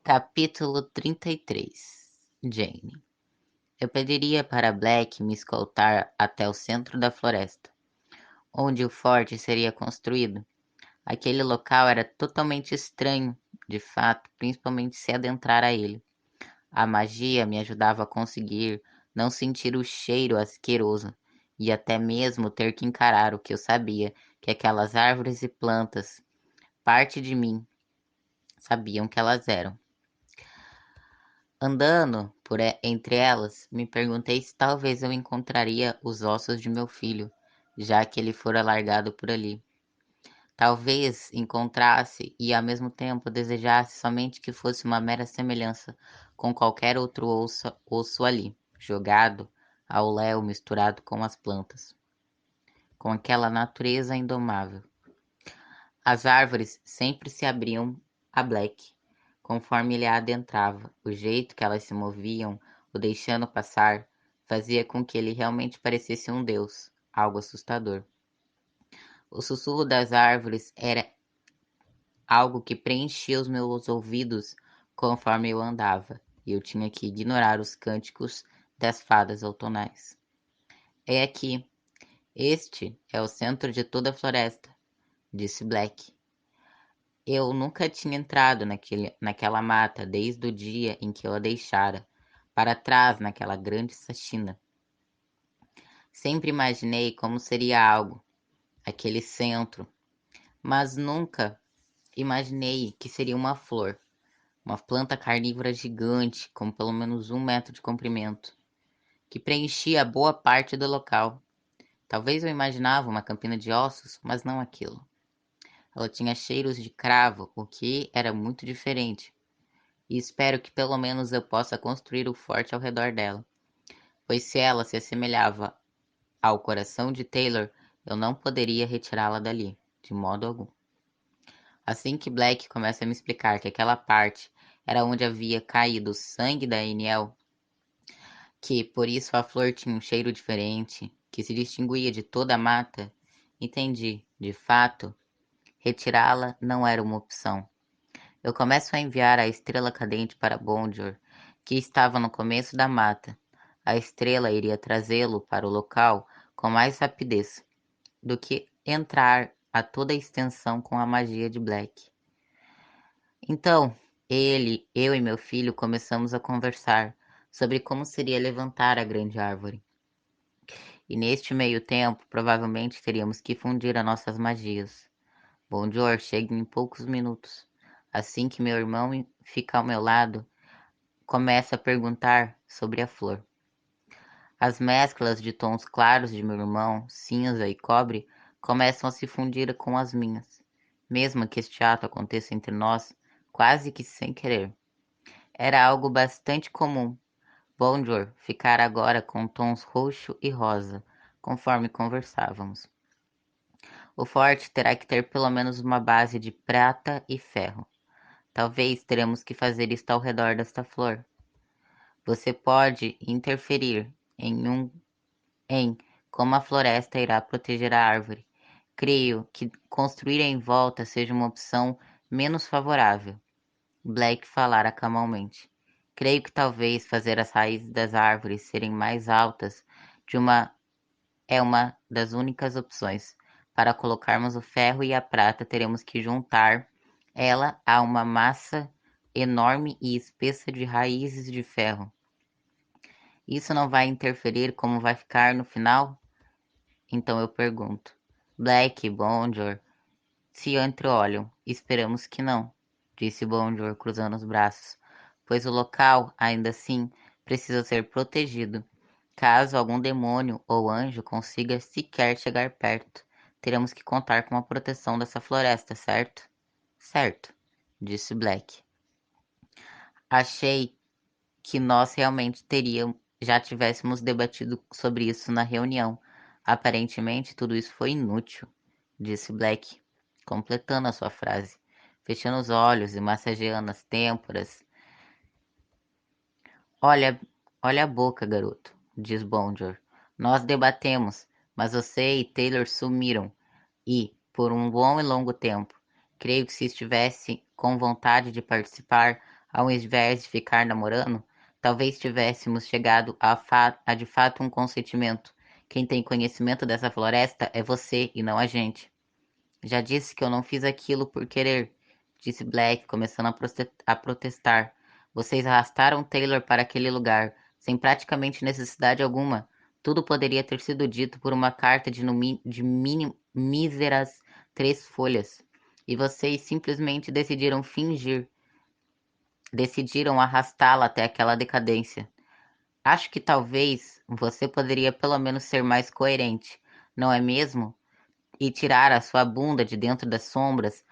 Capítulo 33. Jane. Eu pediria para Black me escoltar até o centro da floresta, onde o forte seria construído. Aquele local era totalmente estranho, de fato, principalmente se adentrar a ele. A magia me ajudava a conseguir não sentir o cheiro asqueroso e até mesmo ter que encarar o que eu sabia que aquelas árvores e plantas, parte de mim, sabiam que elas eram. Andando entre elas, me perguntei se talvez eu encontraria os ossos de meu filho, já que ele fora largado por ali. Talvez encontrasse e ao mesmo tempo desejasse somente que fosse uma mera semelhança com qualquer outro osso ali, jogado ao léu misturado com as plantas, com aquela natureza indomável. As árvores sempre se abriam a Black, conforme ele a adentrava. O jeito que elas se moviam, o deixando passar, fazia com que ele realmente parecesse um deus, algo assustador. O sussurro das árvores era algo que preenchia os meus ouvidos conforme eu andava, e eu tinha que ignorar os cânticos das fadas outonais. É aqui, este é o centro de toda a floresta, disse Black. Eu nunca tinha entrado naquela mata desde o dia em que eu a deixara, para trás naquela grande sachina. Sempre imaginei como seria algo, aquele centro, mas nunca imaginei que seria uma flor, uma planta carnívora gigante com pelo menos 1 metro de comprimento, que preenchia boa parte do local. Talvez eu imaginava uma campina de ossos, mas não aquilo. Ela tinha cheiros de cravo, o que era muito diferente. E espero que pelo menos eu possa construir o forte ao redor dela, pois se ela se assemelhava ao coração de Taylor, eu não poderia retirá-la dali, de modo algum. Assim que Black começa a me explicar que aquela parte era onde havia caído o sangue da Eniel, que por isso a flor tinha um cheiro diferente, que se distinguia de toda a mata, entendi, de fato, retirá-la não era uma opção. Eu começo a enviar a estrela cadente para Bondior, que estava no começo da mata. A estrela iria trazê-lo para o local com mais rapidez do que entrar a toda a extensão com a magia de Black. Então, eu e meu filho começamos a conversar sobre como seria levantar a grande árvore. E neste meio tempo, provavelmente teríamos que fundir as nossas magias. Bonjour chega em poucos minutos. Assim que meu irmão fica ao meu lado, começa a perguntar sobre a flor. As mesclas de tons claros de meu irmão, cinza e cobre, começam a se fundir com as minhas, mesmo que este ato aconteça entre nós, quase que sem querer. Era algo bastante comum. Bonjour ficar agora com tons roxo e rosa, conforme conversávamos. O forte terá que ter pelo menos uma base de prata e ferro. Talvez teremos que fazer isto ao redor desta flor. Você pode interferir em como a floresta irá proteger a árvore. Creio que construir em volta seja uma opção menos favorável. Blake falara calmamente. Creio que talvez fazer as raízes das árvores serem mais altas de uma é uma das únicas opções. Para colocarmos o ferro e a prata, teremos que juntar ela a uma massa enorme e espessa de raízes de ferro. Isso não vai interferir como vai ficar no final? Então eu pergunto. Black e Bonjour se entreolham. Esperamos que não, disse Bonjour cruzando os braços, pois o local, ainda assim, precisa ser protegido. Caso algum demônio ou anjo consiga sequer chegar perto, teremos que contar com a proteção dessa floresta, certo? Certo, disse Black. Achei que nós realmente já tivéssemos debatido sobre isso na reunião. Aparentemente, tudo isso foi inútil, disse Black, completando a sua frase, fechando os olhos e massageando as têmporas. Olha, olha a boca, garoto, diz Bonjour. Nós debatemos, mas você e Taylor sumiram, e, por um bom e longo tempo, creio que se estivesse com vontade de participar, ao invés de ficar namorando, talvez tivéssemos chegado a de fato um consentimento. Quem tem conhecimento dessa floresta é você e não a gente. Já disse que eu não fiz aquilo por querer, disse Black, começando a protestar. Vocês arrastaram Taylor para aquele lugar, sem praticamente necessidade alguma. Tudo poderia ter sido dito por uma carta de míseras 3 folhas. E vocês simplesmente decidiram arrastá-la até aquela decadência. Acho que talvez você poderia pelo menos ser mais coerente, não é mesmo? E tirar a sua bunda de dentro das sombras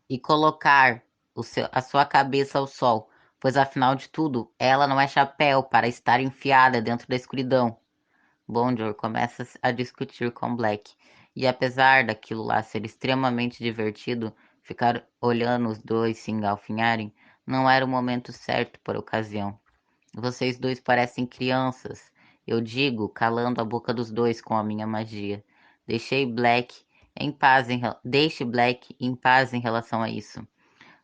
e colocar a sua cabeça ao sol, pois afinal de tudo, ela não é chapéu para estar enfiada dentro da escuridão. Bondor começa a discutir com Black, e apesar daquilo lá ser extremamente divertido, ficar olhando os dois se engalfinharem não era o momento certo para a ocasião. Vocês dois parecem crianças, eu digo, calando a boca dos dois com a minha magia. Deixe Black em paz em relação a isso.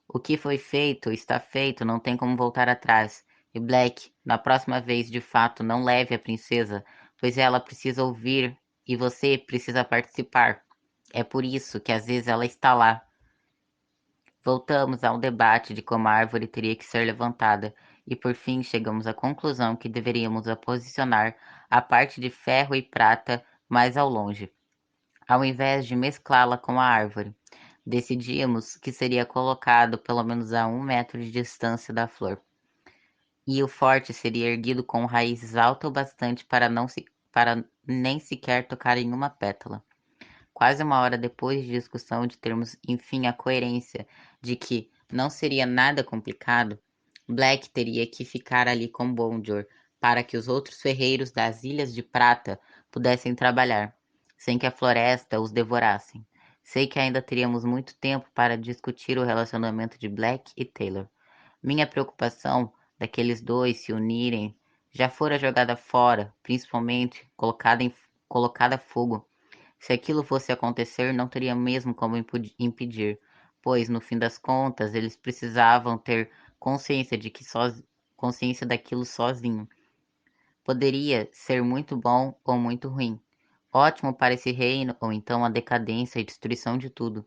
O que foi feito está feito, não tem como voltar atrás. E Black, na próxima vez, de fato, não leve a princesa, pois ela precisa ouvir e você precisa participar. É por isso que às vezes ela está lá. Voltamos a um debate de como a árvore teria que ser levantada, e por fim chegamos à conclusão que deveríamos a posicionar a parte de ferro e prata mais ao longe, ao invés de mesclá-la com a árvore. Decidimos que seria colocado pelo menos a 1 metro de distância da flor, e o forte seria erguido com raízes altas o bastante para nem sequer tocar em uma pétala. Quase 1 hora depois de discussão de termos, enfim, a coerência de que não seria nada complicado, Black teria que ficar ali com Bonjor para que os outros ferreiros das Ilhas de Prata pudessem trabalhar, sem que a floresta os devorasse. Sei que ainda teríamos muito tempo para discutir o relacionamento de Black e Taylor. Minha preocupação daqueles dois se unirem já fora jogada fora, principalmente colocada a fogo. Se aquilo fosse acontecer, não teria mesmo como impedir, pois, no fim das contas, eles precisavam ter consciência de que consciência daquilo sozinho. Poderia ser muito bom ou muito ruim. Ótimo para esse reino, ou então a decadência e destruição de tudo.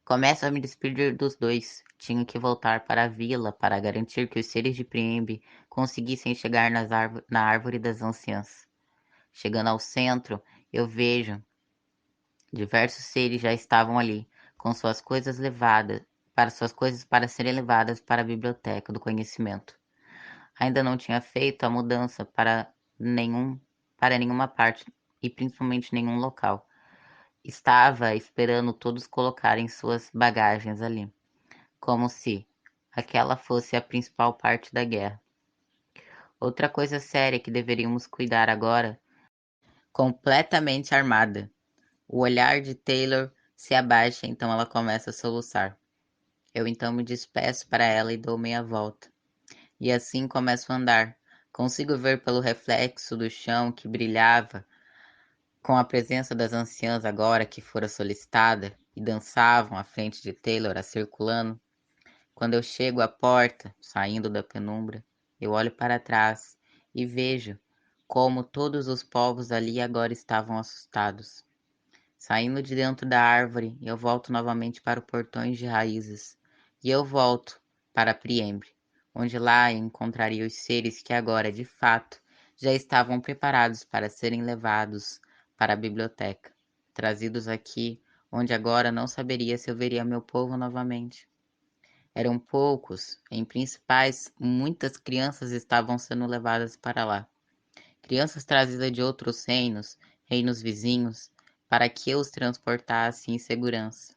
Começo a me despedir dos dois. Tinha que voltar para a vila para garantir que os seres de Priembe conseguissem chegar na árvore das anciãs. Chegando ao centro, eu vejo diversos seres já estavam ali, com suas coisas para serem levadas para a biblioteca do conhecimento. Ainda não tinha feito a mudança para nenhuma parte e principalmente nenhum local. Estava esperando todos colocarem suas bagagens ali, como se aquela fosse a principal parte da guerra. Outra coisa séria que deveríamos cuidar agora, completamente armada. O olhar de Taylor se abaixa, então ela começa a soluçar. Eu então me despeço para ela e dou meia volta. E assim começo a andar. Consigo ver pelo reflexo do chão que brilhava com a presença das anciãs agora que fora solicitada e dançavam à frente de Taylor, a circulando. Quando eu chego à porta, saindo da penumbra, eu olho para trás e vejo como todos os povos ali agora estavam assustados. Saindo de dentro da árvore, eu volto novamente para o portões de raízes. E eu volto para Priembre, onde lá eu encontraria os seres que agora, de fato, já estavam preparados para serem levados para a biblioteca, trazidos aqui, onde agora não saberia se eu veria meu povo novamente. Eram poucos, em principais, muitas crianças estavam sendo levadas para lá. Crianças trazidas de outros reinos vizinhos, para que eu os transportasse em segurança.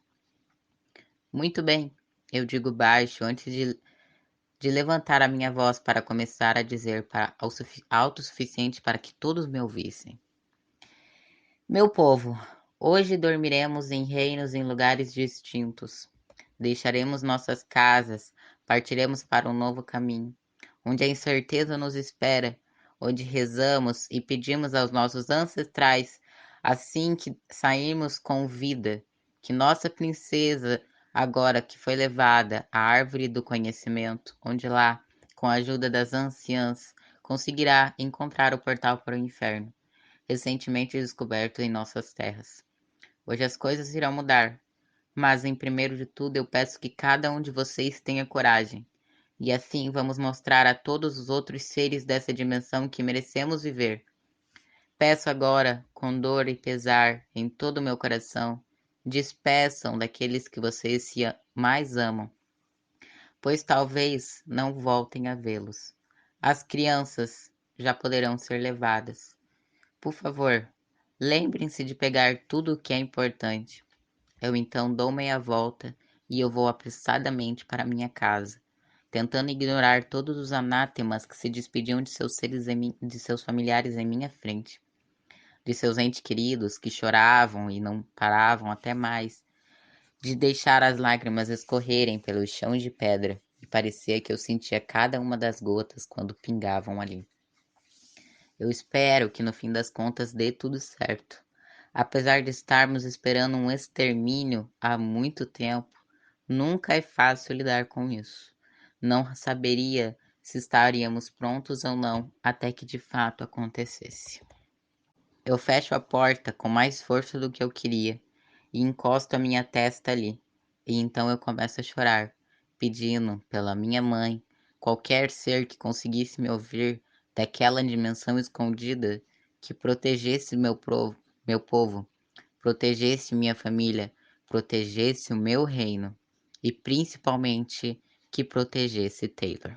Muito bem, eu digo baixo antes de levantar a minha voz para começar a dizer alto o suficiente para que todos me ouvissem. Meu povo, hoje dormiremos em reinos em lugares distintos. Deixaremos nossas casas, partiremos para um novo caminho, onde a incerteza nos espera, onde rezamos e pedimos aos nossos ancestrais, assim que sairmos com vida, que nossa princesa Agora que foi levada à árvore do conhecimento, onde lá, com a ajuda das anciãs, conseguirá encontrar o portal para o inferno, recentemente descoberto em nossas terras. Hoje as coisas irão mudar, mas em primeiro de tudo eu peço que cada um de vocês tenha coragem. E assim vamos mostrar a todos os outros seres dessa dimensão que merecemos viver. Peço agora, com dor e pesar em todo o meu coração, despeçam daqueles que vocês mais amam, pois talvez não voltem a vê-los. As crianças já poderão ser levadas. Por favor, lembrem-se de pegar tudo o que é importante. Eu então dou meia volta e eu vou apressadamente para minha casa, tentando ignorar todos os anátemas que se despediam de seus de seus familiares em minha frente, de seus entes queridos que choravam e não paravam até mais, de deixar as lágrimas escorrerem pelos chãos de pedra, e parecia que eu sentia cada uma das gotas quando pingavam ali. Eu espero que no fim das contas dê tudo certo. Apesar de estarmos esperando um extermínio há muito tempo, nunca é fácil lidar com isso. Não saberia se estaríamos prontos ou não até que de fato acontecesse. Eu fecho a porta com mais força do que eu queria e encosto a minha testa ali. E então eu começo a chorar, pedindo pela minha mãe, qualquer ser que conseguisse me ouvir daquela dimensão escondida, que protegesse meu povo, protegesse minha família, protegesse o meu reino e principalmente que protegesse Taylor.